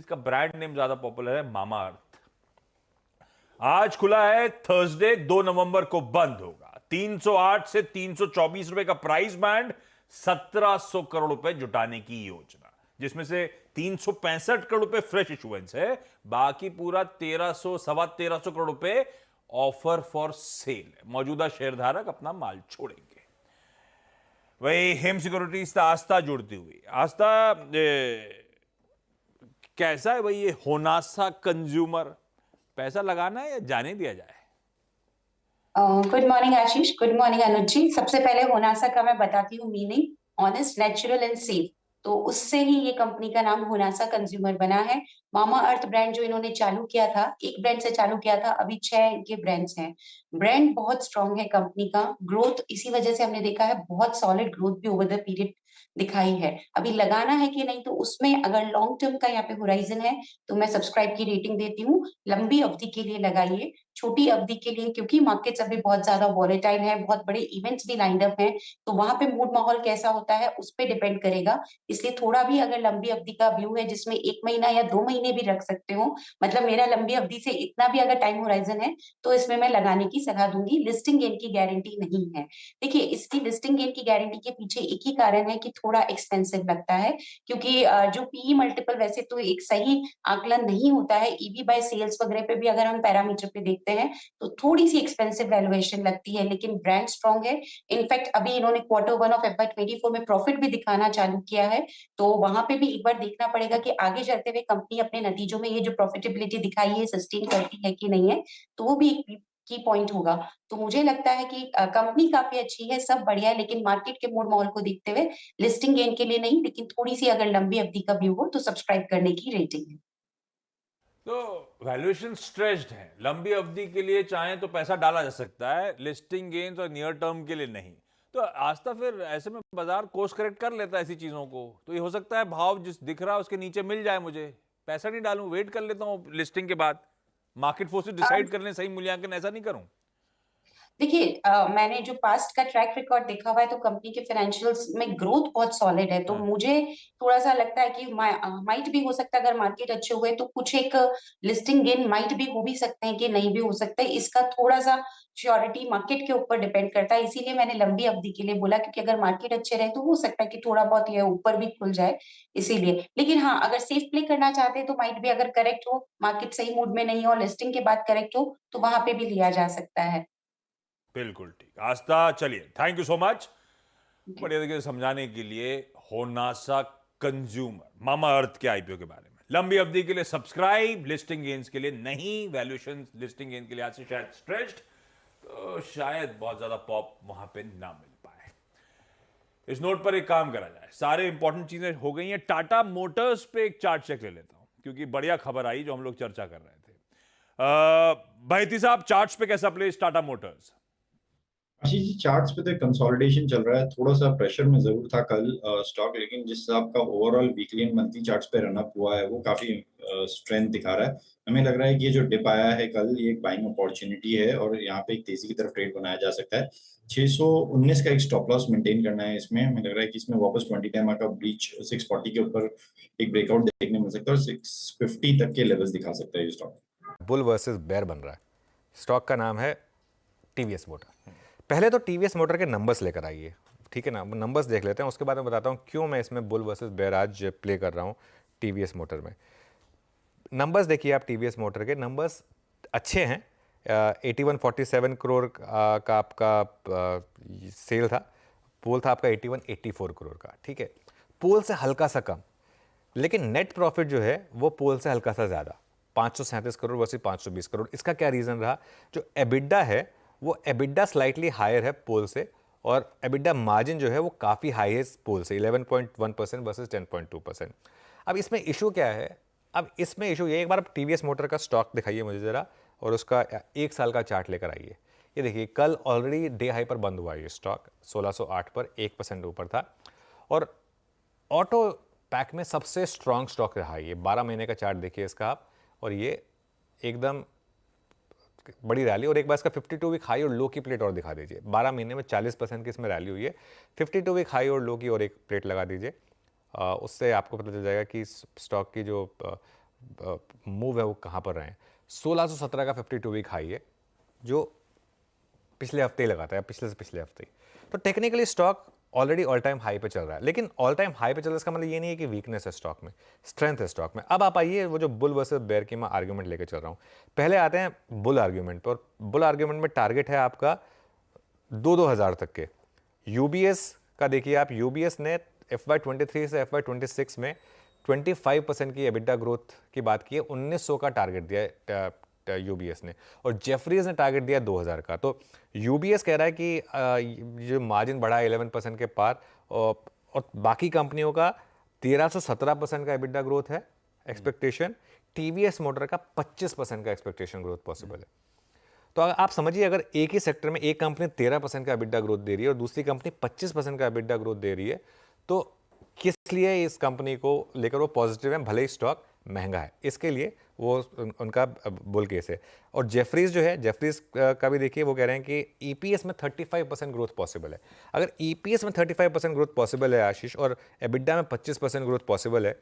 इसका brand name ज्यादा popular है, मामा अर्थ। आज खुला है, थर्सडे 2 नवंबर को बंद होगा। 308 से 324 रुपए का प्राइस बैंड, 1700 करोड़ रुपए जुटाने की योजना, जिसमें से 365 करोड़ रुपए फ्रेश इशुएंस है, बाकी पूरा 1300 सवा 1300 करोड़ रुपए ऑफर फॉर सेल है। मौजूदा शेयरधारक अपना माल छोड़ेंगे। वही हेम सिक्योरिटीज से आस्था जुड़ती हुई। आस्था, कैसा है भाई ये होनासा कंज्यूमर? पैसा लगाना है या जाने दिया जाए? गुड मॉर्निंग आशीष, गुड मॉर्निंग अनुज जी। सबसे पहले होनासा का मैं बताती हूँ meaning, honest, natural and safe. तो उससे ही ये कंपनी का नाम होनासा कंज्यूमर बना है। मामा अर्थ ब्रांड जो इन्होंने चालू किया था, एक ब्रांड से चालू किया था, अभी 6 इनके ब्रांड्स हैं। ब्रांड बहुत स्ट्रांग है कंपनी का। ग्रोथ इसी वजह से हमने देखा है, बहुत सॉलिड ग्रोथ भी ओवर द पीरियड दिखाई है। अभी लगाना है कि नहीं, तो उसमें अगर लॉन्ग टर्म का यहाँ पे होराइजन है तो मैं सब्सक्राइब की रेटिंग देती हूँ। लंबी अवधि के लिए लगाइए, छोटी अवधि के लिए क्योंकि मार्केट्स अभी बहुत ज्यादा वॉलेटाइल है, बहुत बड़े इवेंट्स भी लाइंड अप हैं, तो वहां पे मूड माहौल कैसा होता है उस पर डिपेंड करेगा। इसलिए थोड़ा भी अगर लंबी अवधि का व्यू है जिसमें 1 महीना या 2 महीने भी रख सकते हो, मतलब मेरा लंबी अवधि से इतना भी अगर टाइम होराइजन है, तो इसमें मैं लगाने की सलाह दूंगी। लिस्टिंग गेन की गारंटी नहीं है। देखिए, इसकी लिस्टिंग गेन की गारंटी के पीछे एक ही कारण है कि थोड़ा एक्सपेंसिव लगता है, क्योंकि जो पीई मल्टीपल वैसे तो एक सही आकलन नहीं होता है, ईवी बाय सेल्स वगैरह पे भी अगर हम पैरामीटर पे देखते हैं तो थोड़ी सी एक्सपेंसिव वैल्यूएशन लगती है, लेकिन ब्रांड स्ट्रांग है। इनफैक्ट अभी इन्होंने Q1 ऑफ FY24 में प्रॉफिट भी दिखाना चालू किया है, तो वहां पे भी एक बार देखना पड़ेगा कि आगे चलते हुए कंपनी अपने नतीजों में ये जो प्रॉफिटेबिलिटी दिखाई है सस्टेन करती है कि नहीं है, तो वो भी एक की पॉइंट होगा। तो मुझे लगता है कि कंपनी काफी अच्छी है, सब बढ़िया है, लेकिन मार्केट के मूड माहौल को देखते हुए लिस्टिंग गेन के लिए नहीं, लेकिन थोड़ी सी अगर लंबी अवधि का व्यू हो तो सब्सक्राइब करने की रेटिंग है। तो वैल्यूएशन स्ट्रेच्ड है, लंबी अवधि के लिए चाहें तो पैसा डाला जा सकता है, लिस्टिंग गेन्स और नियर टर्म के लिए नहीं। तो आस्था फिर ऐसे में बाजार कोर्स करेक्ट कर लेता है ऐसी चीजों को, तो ये हो सकता है भाव जिस दिख रहा है उसके नीचे मिल जाए, मुझे पैसा नहीं डालूं, वेट कर लेता हूं लिस्टिंग के बाद, मार्केट फोर्सेस डिसाइड कर लें, सही मूल्यांकन, ऐसा नहीं करूं? देखिए, मैंने जो पास्ट का ट्रैक रिकॉर्ड देखा हुआ है तो कंपनी के फाइनेंशियल्स में ग्रोथ बहुत सॉलिड है, तो हाँ, मुझे थोड़ा सा लगता है कि माइट भी हो सकता है, अगर मार्केट अच्छे हुए तो कुछ एक लिस्टिंग गेन माइट भी हो भी सकते हैं कि नहीं भी हो सकता है। इसका थोड़ा सा श्योरिटी मार्केट के ऊपर डिपेंड करता है, इसीलिए मैंने लंबी अवधि के लिए बोला, क्योंकि अगर मार्केट अच्छे रहे तो हो सकता है कि थोड़ा बहुत ये ऊपर भी खुल जाए, इसीलिए। लेकिन हाँ, अगर सेफ प्ले करना चाहते हैं तो माइट भी, अगर करेक्ट हो, मार्केट सही मूड में नहीं हो और लिस्टिंग के बाद करेक्ट हो, तो वहां पे भी लिया जा सकता है। बिल्कुल ठीक आस्था, चलिए थैंक यू सो मच बढ़िया तरीके से समझाने के लिए। होनासा कंज्यूमर, मामा अर्थ के आईपीओ के बारे में, लंबी अवधि के लिए सब्सक्राइब, लिस्टिंग गेन्स के लिए नहीं। वैल्यूएशन लिस्टिंग गेन के लिए आज से शायद स्ट्रेच्ड, तो शायद बहुत ज्यादा पॉप वहां पे ना मिल पाए। इस नोट पर एक काम करा जाए, सारे इंपॉर्टेंट चीजें हो गई हैं, टाटा मोटर्स पे एक चार्ट चेक ले लेता हूं, क्योंकि बढ़िया खबर आई जो हम लोग चर्चा कर रहे थे। भाईती साहब, चार्ट्स पे कैसा place Tata Motors? Ashish ji, charts पे तो कंसोलिडेशन चल रहा है, थोड़ा सा प्रेशर में जरूर था कल स्टॉक, लेकिन जिस हिसाब का overall weekly and monthly charts पे रनअप हुआ है वो काफी स्ट्रेंथ दिखा रहा है। हमें लग रहा है कि ये जो डिप आया है कल, ये एक बाइंग अपॉर्चुनिटी है और यहाँ पे एक तेजी की तरफ ट्रेड बनाया जा सकता है। 619 का एक स्टॉप लॉस मेंटेन करना है इसमें। हमें लग रहा है कि इसमें वापस 20 टाइम का ब्रीच 640 के ऊपर एक ब्रेकआउट देखने मिल सकता है और 650 तक के लेवल्स दिखा सकता है ये स्टॉक। बुल वर्सेस बेयर बन रहा है। स्टॉक का नाम है टीवीएस मोटर। पहले तो टीवीएस मोटर के नंबर्स लेकर आइए, ठीक है ना? नंबर्स देख लेते हैं, उसके बाद मैं बताता हूँ क्यों मैं इसमें बुल वर्सेस बेयर आज प्ले कर रहा हूँ टीवीएस मोटर में। नंबर्स देखिए आप, टीवीएस मोटर के नंबर्स अच्छे हैं। 8147 करोड़ का आपका सेल था, पोल था आपका 8184 करोड़ का, ठीक है? पोल से हल्का सा कम, लेकिन नेट प्रॉफिट जो है वो पोल से हल्का सा ज़्यादा, 537 करोड़ वर्सेस 520 करोड़। इसका क्या रीज़न रहा? जो एबिडा है वो एबिडा स्लाइटली हायर है पोल से, और एबिडा मार्जिन जो है वो काफ़ी हाई है पोल से, 11.1% वर्सेस 10.2%। अब इसमें इशू क्या है? अब इसमें इशू ये, एक बार आप टीवीएस मोटर का स्टॉक दिखाइए मुझे ज़रा, और उसका 1 साल का चार्ट लेकर आइए। ये देखिए, कल ऑलरेडी डे हाई पर बंद हुआ है ये स्टॉक, 1608 पर 1% ऊपर था, और ऑटो पैक में सबसे स्ट्रॉन्ग स्टॉक रहा ये। 12 महीने का चार्ट देखिए इसका आप, और ये एकदम बड़ी रैली। और एक बार इसका 52 वीक हाई और लो की प्लेट और दिखा दीजिए। 12 महीने में 40% की इसमें रैली हुई है। 52 वीक हाई और लो की और एक प्लेट लगा दीजिए, उससे आपको पता चल जाएगा कि स्टॉक की जो मूव है वो कहाँ पर रहे हैं। 1617 का 52 वीक हाई है जो पिछले हफ्ते ही लगाता है, पिछले से पिछले हफ्ते ही। तो technically stock already all time high पे चल रहा है, लेकिन ऑल टाइम हाई पे चल रहा है इसका मतलब ये नहीं है कि वीकनेस है स्टॉक में, स्ट्रेंथ है स्टॉक में। अब आप आइए वो जो बुल वर्सेस बेयर की मैं आर्ग्यूमेंट लेके चल रहा हूँ। पहले आते हैं बुल आर्ग्यूमेंट पर। बुल आर्ग्यूमेंट में टारगेट है आपका 2-2000 तक के। यूबीएस का देखिए आप, यूबीएस ने FY23 से FY26 में 25% की एबिटा ग्रोथ की बात की है, 1900 का टारगेट दिया है यूबीएस ने, और जेफरीज ने टारगेट दिया 2000 का। तो यूबीएस कह रहा है कि जो मार्जिन बढ़ा है 11% के पार, और बाकी कंपनियों का 13 से 17% का एबिटा ग्रोथ है एक्सपेक्टेशन। टीवीएस मोटर का 25% का एक्सपेक्टेशन ग्रोथ पॉसिबल है। तो आप समझिए, अगर एक ही सेक्टर में एक कंपनी 13% का एबिटा ग्रोथ दे रही है और दूसरी कंपनी 25% का एबिटा ग्रोथ दे रही है, तो किस लिए इस कंपनी को लेकर वो पॉजिटिव है, भले ही स्टॉक महंगा है, इसके लिए वो उनका बुल केस है। और जेफरीज जो है, जेफरीज का भी देखिए, वो कह रहे हैं कि ईपीएस में 35% ग्रोथ पॉसिबल है। अगर ईपीएस में 35% ग्रोथ पॉसिबल है आशीष, और एबिटा में 25% ग्रोथ पॉसिबल है,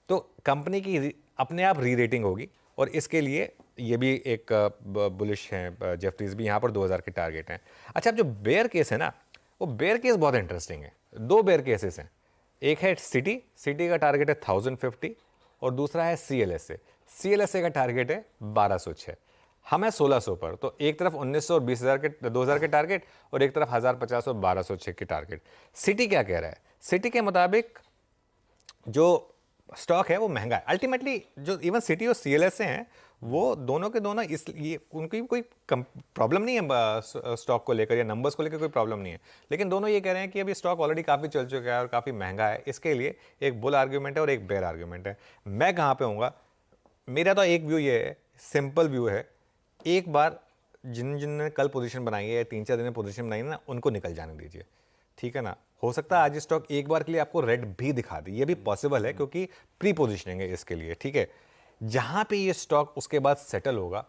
तो कंपनी की अपने आप री रेटिंग होगी, और इसके लिए ये भी एक बुलिश है जेफरीज भी। यहाँ पर 2000 के टारगेट हैं। अच्छा, अब जो बेयर केस है ना, वो बेयर केस बहुत इंटरेस्टिंग है। दो बेयर केसेस हैं, एक है सिटी का टारगेट है 1050, और दूसरा है CLSA का टारगेट है 1206। हम है 1600 पर। तो एक तरफ 1900 और 2000 के टारगेट, और एक तरफ 1050 और 1206 के टारगेट। सिटी क्या कह रहा है? सिटी के मुताबिक जो स्टॉक है वो महंगा है। अल्टीमेटली जो इवन सिटी और CLSA हैं, वो दोनों के दोनों ये उनकी कोई प्रॉब्लम नहीं है स्टॉक को लेकर या नंबर्स को लेकर, कोई प्रॉब्लम नहीं है, लेकिन दोनों ये कह रहे हैं कि अभी स्टॉक ऑलरेडी काफ़ी चल चुका है और काफ़ी महंगा है। इसके लिए एक बुल आर्ग्यूमेंट है और एक बेयर आर्ग्यूमेंट है। मैं कहाँ पे हूँगा? मेरा तो एक व्यू ये है, सिंपल व्यू है, एक बार जिनने कल पोजीशन बनाई है, 3-4 दिन में पोजीशन बनाई है ना, उनको निकल जाने दीजिए, ठीक है ना। हो सकता है आज स्टॉक एक बार के लिए आपको रेड भी दिखा दे, ये भी पॉसिबल है, क्योंकि प्री पोजीशनिंग है इसके लिए, ठीक है। जहां पे ये स्टॉक उसके बाद सेटल होगा,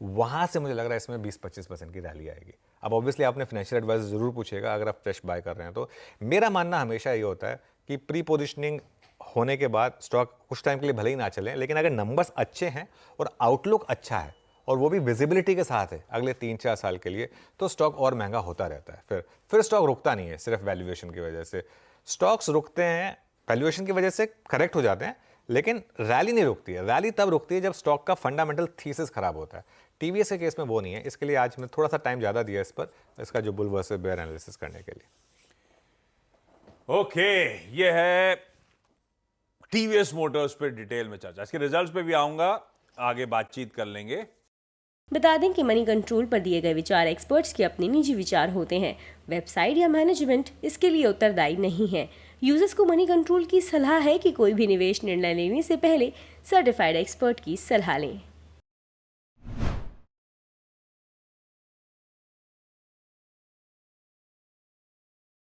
वहां से मुझे लग रहा है इसमें 20-25% की रैली आएगी। अब ऑब्वियसली आपने फाइनेंशियल एडवाइजर जरूर पूछेगा अगर आप फ्रेश बाय कर रहे हैं तो। मेरा मानना हमेशा ये होता है कि प्री पोजीशनिंग होने के बाद स्टॉक कुछ टाइम के लिए भले ही ना चले, लेकिन अगर नंबर्स अच्छे हैं और आउटलुक अच्छा है, और वो भी विजिबिलिटी के साथ है अगले 3-4 साल के लिए, तो स्टॉक और महंगा होता रहता है। फिर स्टॉक रुकता नहीं है सिर्फ वैल्यूएशन की वजह से। स्टॉक्स रुकते हैं वैल्यूएशन की वजह से, करेक्ट हो जाते हैं, लेकिन रैली नहीं रुकती है। रैली तब रुकती है जब स्टॉक का फंडामेंटल थीसिस खराब होता है। टीवीएस के केस में वो नहीं है, इसके लिए आज मैं थोड़ा सा टाइम ज़्यादा दिया इस पर, इसका जो बुल वर्सेस बेयर एनालिसिस करने के लिए। ओके, ये है टीवीएस मोटर्स पे डिटेल में चर्चा। इसके रिजल्ट्स पे भी आऊंगा, आगे बातचीत कर लेंगे। बता दें कि मनी कंट्रोल पर दिए गए विचार एक्सपर्ट्स के अपने निजी विचार होते हैं। वेबसाइट या मैनेजमेंट इसके लिए उत्तरदायी नहीं है। यूजर्स को मनी कंट्रोल की सलाह है कि कोई भी निवेश निर्णय लेने से पहले सर्टिफाइड एक्सपर्ट की सलाह लें।